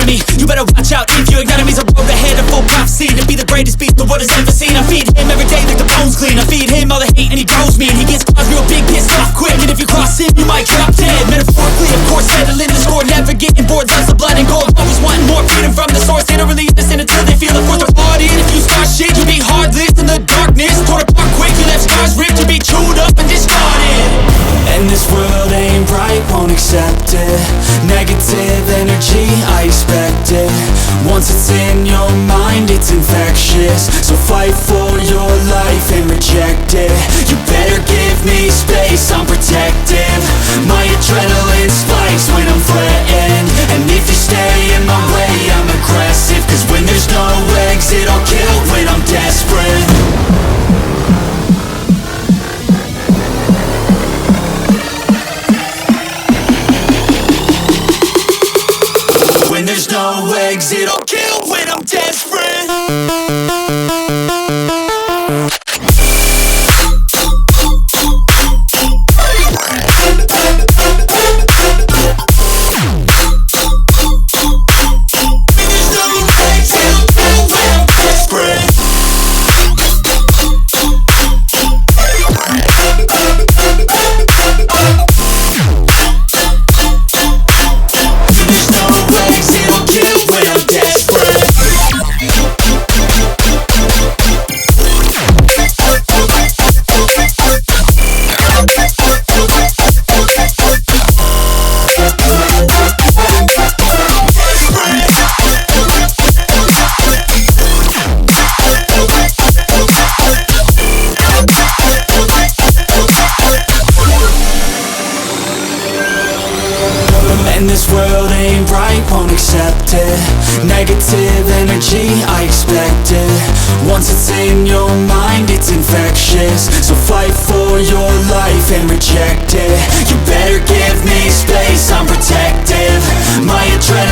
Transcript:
enemy. You better watch out if your enemy's a road ahead of full prophecy to be the greatest beast the world has ever seen. I feed him every day like the bones clean. I feed him all the hate and he grows me, and he gets caused real big, pissed off quick. And if you cross him, you might drop dead. Metaphorically, of course, settling the score, never getting bored. Loves the blood and gore, always wanting more freedom from the source. They don't really understand until they feel it for their heart in. If you start shit, you'll be heartless in the darkness. Torn apart quick, you left scars ripped. You'll be chewed up and discarded. And this world ain't right, won't accept it. Negative energy, I expect it. Once it's in your mind, it's infectious. So fight for your life and reject it. You better give me space, I'm protective. My adrenaline spikes when I'm threatened. And if you stay in my way, I'm aggressive. Cause when there's no exit, I'll kill when I'm desperate. When there's no exit, I'll kill when I'm desperate. And this world ain't right, won't accept it. Negative energy, I expect it. Once it's in your mind, it's infectious. So fight for your life and reject it. You better give me space, I'm protective. My adrenaline